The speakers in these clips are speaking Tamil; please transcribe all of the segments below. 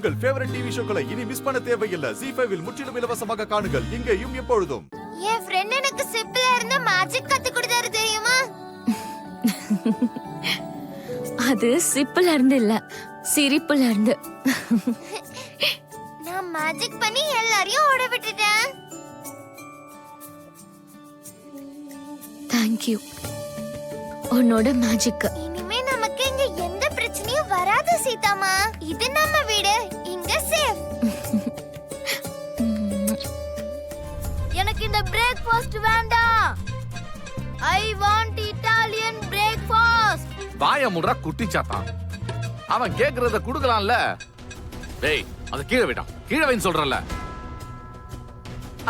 உங்கள் ஃபேவரட் டிவி ஷோக்களை இனி மிஸ் பண்ண தேவையில்லை. ஜீ5 இல் முற்றிலும் இலவசமாக காணுங்கள். இங்கேயும் எப்பொழுதும். என் ஃப்ரெண்ட் எனக்கு சிப்பில இருந்து மேஜிக் கத்து கொடுத்தாரு தெரியுமா? அது சிப்பில இருந்து இல்ல, சிரிப்புல இருந்து. நான் மேஜிக் பண்ணி எல்லாரையும் ஓட விட்டுட்டேன். Thank you. உன்னோட மேஜிக். இனிமே நமக்கு இங்க எந்த பிரச்சனையும் வராது சீதாமா. இது நம்ம வீடு, இங்க சேஃப். எனக்கு இந்த பிரேக்ஃபாஸ்ட் வேண்டாம். I want Italian breakfast. வாய முடுறா குட்டி சாத்தான். அவன் கேக்குறத குடுக்கலாம்ல. டேய், அத கீழ வைடா. கீழ வைன்னு சொல்றல.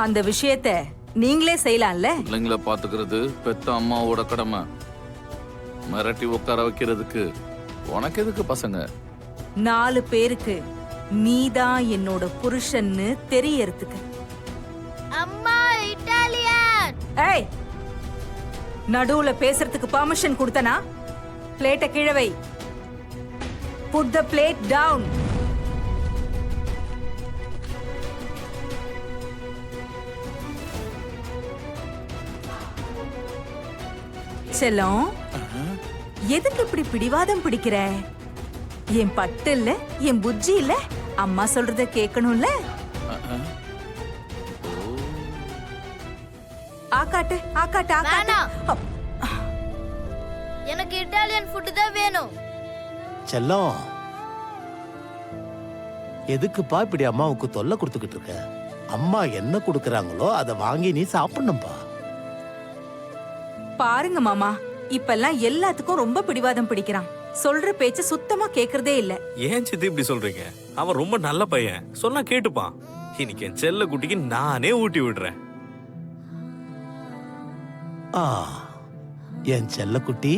அந்த விஷயத்தை நீங்களே செய்யலாம்ல. பிள்ளைங்கள பாத்துக்கிறது பெத்த அம்மாவோட கடமை. மிரட்டி உட்கார வைக்கிறதுக்கு உனக்கு எதுக்கு பசங்க? 4 பேருக்கு நீதான் என்னோட புருஷன்னு தெரியறதுக்கு. அம்மா இட்டாலியன். ஏய், நடுவுல பேசுறதுக்கு பெர்மிஷன் கொடுத்தனா? பிளேட்டை கீழே வை. Put the plate down. செல்லம், எதுக்கு இப்படி பிடிவாதம் பிடிக்கிற? என் பட்டு இல்ல, என் புஜ்ஜி இல்ல, அம்மா சொல்றத கேட்கணும்ல. ஆக்காட்டு ஆக்காட்டு ஆக்காட்டு. எனக்கு இட்டாலியன் ஃபுட் தான் வேணும். செல்லம், எதுக்குப்பா இப்படி அம்மாவுக்கு தொல்லை கொடுத்துக்கிட்டு இருக்க? அம்மா என்ன கொடுக்கறாங்களோ அதை வாங்கி நீ சாப்பிடணும்பா. பாருங்க மாமா, இப்பெல்லாம் எல்லாத்துக்கும் ரொம்ப பிடிவாதம் பிடிக்கிறான். சொல்ற பேச்ச சுத்தமா கேக்குறதே இல்ல. ஏன் சித்தி இப்படி சொல்றீங்க? அவன் ரொம்ப நல்ல பையன், சொன்னா கேட்டுப்பான். இன்னைக்கு என் செல்ல குட்டிக்கு நானே ஊட்டி விடுறேன். ஆ, என் செல்லக்குட்டி,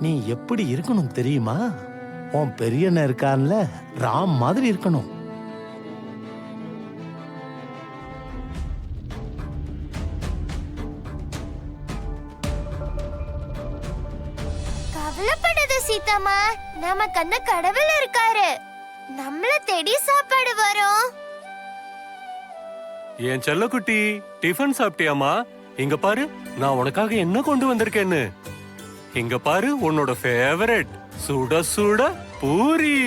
நீ எப்படி இருக்கணும் தெரியுமா? உன் பெரியண்ண இருக்கான்ல, ராம் மாதிரி இருக்கணும். கவலைப்படாத சீதாமா, நமக்கு அந்த கடவுள் இருக்காரு. நம்மள தேடி சாப்பாடு வரும். என் செல்லக்குட்டி, டிஃபன் சாப்பிட்டியாமா? இங்க பாரு, நான் உனக்காக என்ன கொண்டு வந்திருக்கேன்னு. இங்க பாரு, உன்னோட ஃபேவரட் சுட சுட பூரி.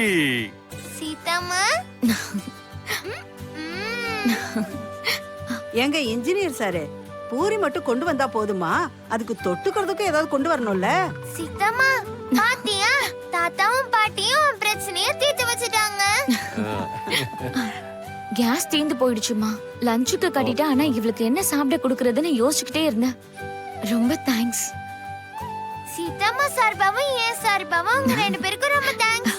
சீதாமா, எங்க இன்ஜினியர் சாரு, பூரி மட்டும் கொண்டு வந்தா போதுமா? அதுக்கு தொட்டுக்கிறதுக்கு ஏதாவது கொண்டு வரணும்ல. சீதாமா பாத்தியா, தாத்தாவும் பாட்டியும் பிரச்சனைய தீர்த்து வச்சுட்டாங்க. கேஸ் தீந்து போயிடுச்சுமா. லஞ்சுக்கு கட்டிட்டா, ஆனா இவளுக்கு என்ன சாப்பிட கொடுக்கறதுன்னு யோசிச்சுக்கிட்டே இருந்தேன். ரொம்ப தேங்க்ஸ். சீதாமா சார்பாவும் ஏன் சார்பாவும் உங்க 2 பேருக்கும் ரொம்ப தேங்க்ஸ்.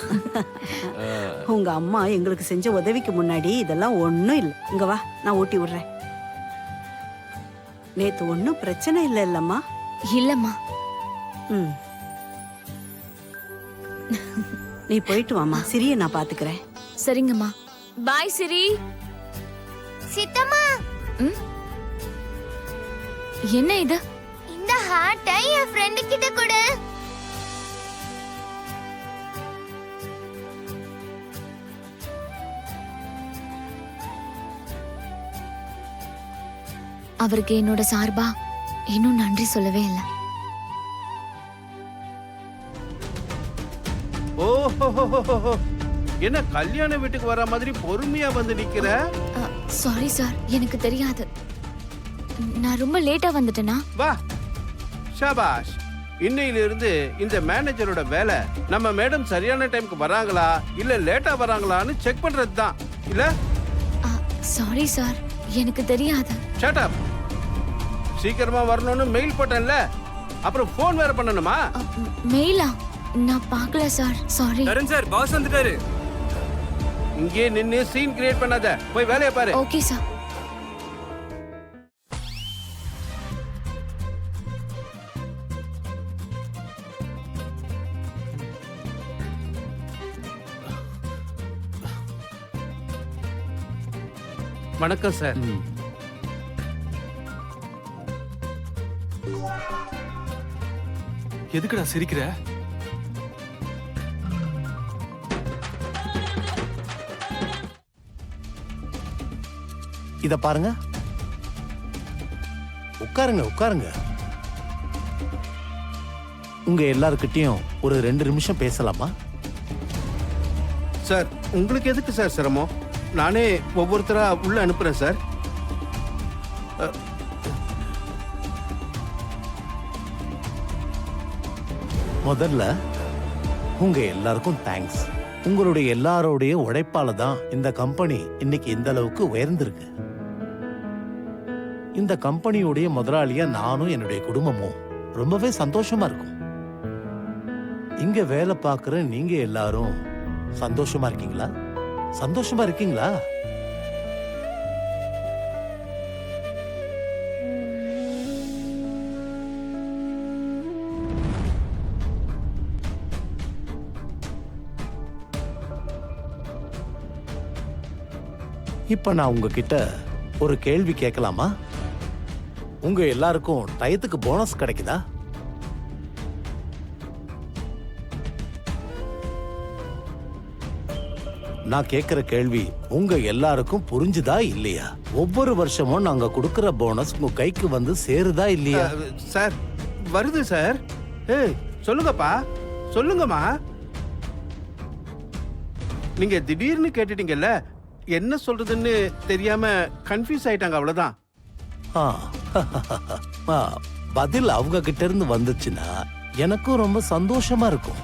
உங்க அம்மா எங்களுக்கு செஞ்ச உதவிக்கு முன்னாடி இதெல்லாம் ஒண்ணும் இல்ல. இங்க வா, நான் ஊட்டி விடுறேன். நேத்து ஒண்ணும் பிரச்சனை இல்ல இல்லம்மா? இல்லம்மா. ம், நீ போயிட்டு வாமா, சிறிய நான் பாத்துக்கிறேன். சரிங்கம்மா. பாய் சிரி. சீதாமா, என்ன இது? இந்த ஹார்ட்டை என் ஃப்ரெண்ட் கிட்ட கொடு. அவருக்கு என்னோட சார்பா இன்னும் நன்றி சொல்லவே இல்லை. ஓஹோ, என்ன கல்யாண வீட்டுக்கு வர மாதிரி பொறுமையா வந்து நிக்கிற? சாரி சார், எனக்கு தெரியாது. நான் ரொம்ப லேட்டா வந்துட்டேனா? வா, ஷாபாஷ். இன்னையில இருந்து இந்த மேனேஜரோட வேலை நம்ம மேடம் சரியான டைம்க்கு வராங்களா இல்ல லேட்டா வராங்களான்னு செக் பண்றது தான். இல்ல? சாரி சார், எனக்கு தெரியாது. Shut up. சீக்கிரமா வரணும்னு மெயில் போட்டேன்ல, அப்புறம் ஃபோன் வேற பண்ணணுமா? மெயிலா? நான் பார்க்கல sir, sorry. Karan sir, boss வந்துட்டாரு. இங்கே நின்னு சீன் கிரியேட் பண்ணாத, போய் வேலைய பாரு. Okay sir. வணக்கம் சார். எதுக்குடா சிரிக்கிற? இத பாருங்க. உட்காருங்க உட்காருங்க. உங்க எல்லார்கிட்டயும் ஒரு 2 நிமிஷம் பேசலாமா? சார் உங்களுக்கு எதுக்கு சார் சிரமம்? நானே ஒவ்வொருத்தரா உள்ள அனுப்புறேன் சார். முதல்ல உங்க எல்லாருக்கும் தேங்க்ஸ். உங்களுடைய எல்லாரோடைய உழைப்பால தான் இந்த கம்பெனி இன்னைக்கு இந்த அளவுக்கு உயர்ந்திருக்கு. இந்த கம்பெனியுடைய முதலாளியா நானும் என்னுடைய குடும்பமும் ரொம்பவே சந்தோஷமா இருக்கும். இங்க வேலை பார்க்குற நீங்க எல்லாரும் சந்தோஷமா இருக்கீங்களா? சந்தோஷமா இருக்கீங்களா? இப்ப நான் உங்ககிட்ட ஒரு கேள்வி கேட்கலாமா? உங்க எல்லாருக்கும் டயத்துக்கு போனஸ் கிடைக்குதா? நான் கேக்குற கேள்வி உங்க எல்லாருக்கும் புரிஞ்சுதா இல்லையா? ஒவ்வொரு வருஷமும் நாங்க கொடுக்கிற போனஸ் உங்க கைக்கு வந்து சேருதா இல்லையா? சார் வருது சார். ஏய் சொல்லுங்கப்பா, சொல்லுங்கம்மா. நீங்க திடீர்னு கேட்டுட்டீங்கல்ல, என்ன சொல்றதுன்னு தெரியாம கன்ஃபியூஸ் ஆயிட்டாங்க, அவ்வளவுதான். ஆ, பதில் அவங்க கிட்ட இருந்து வந்துச்சுன்னா எனக்கும் ரொம்ப சந்தோஷமா இருக்கும்.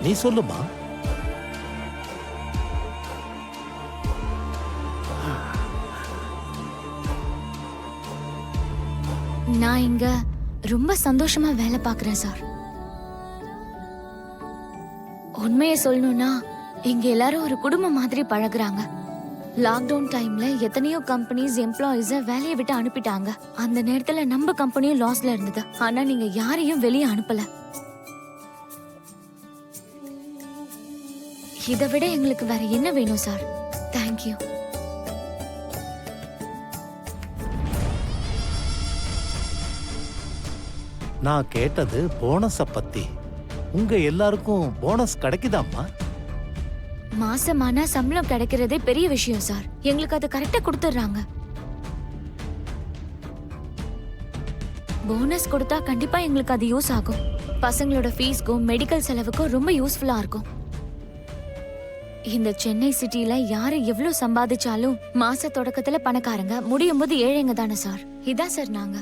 நீ சொல்லுமா. நான் இங்க ரொம்ப சந்தோஷமா வேலை பார்க்கறேன் சார். உண்மையை சொல்லணும்னா இங்க எல்லாரும் ஒரு குடும்பம் மாதிரி பழகுறாங்க. லாக்டவுன் டைம்ல எத்தனையோ கம்பெனிஸ் எம்ப்ளாயிஸ வேலையை விட்டு அனுப்பிட்டாங்க. அந்த நேரத்துல நம்ம கம்பெனியும் லாஸ்ல இருந்தது. ஆனா நீங்க யாரையும் வெளியே அனுப்பல. இதை விட எங்களுக்கு வேற என்ன வேணும் சார்? தேங்க்யூ. நான் கேட்டது போனஸ பத்தி. உங்க எல்லாருக்கும் போனஸ் கிடைக்குதாம்மா? மாசமானா சம்பளம் கிடைக்கிறதே பெரிய விஷயம் சார். எங்களுக்கு அது கரெக்டா கொடுத்துறாங்க. போனஸ் கொடுத்தா கண்டிப்பா எங்களுக்கு அது யூஸ் ஆகும். பசங்களோட ஃபீஸ்க்கும் மெடிக்கல் செலவுக்கும் ரொம்ப யூஸ்ஃபுல்லா இருக்கும். இந்த சென்னை சிட்டில யாரு எவ்வளவு சம்பாதிச்சாலும் மாச தொடக்கத்துல பணக்காரங்க, முடியும் போது ஏழைங்க தானே சார். இதான் சார் நாங்க.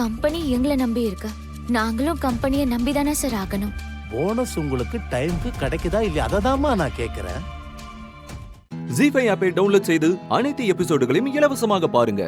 கம்பெனி எங்களை நம்பி இருக்கு. நாங்களும் கம்பெனியை நம்பி தானே சார் ஆகணும். போனஸ் உங்களுக்கு டைம்க்கு கிடைக்குதா இல்லையா? அததாம்மா நான் கேக்குறேன். ஜீ5 ஆப்பை டவுன்லோட் செய்து அனைத்து எபிசோடுகளையும் இலவசமாக பாருங்க.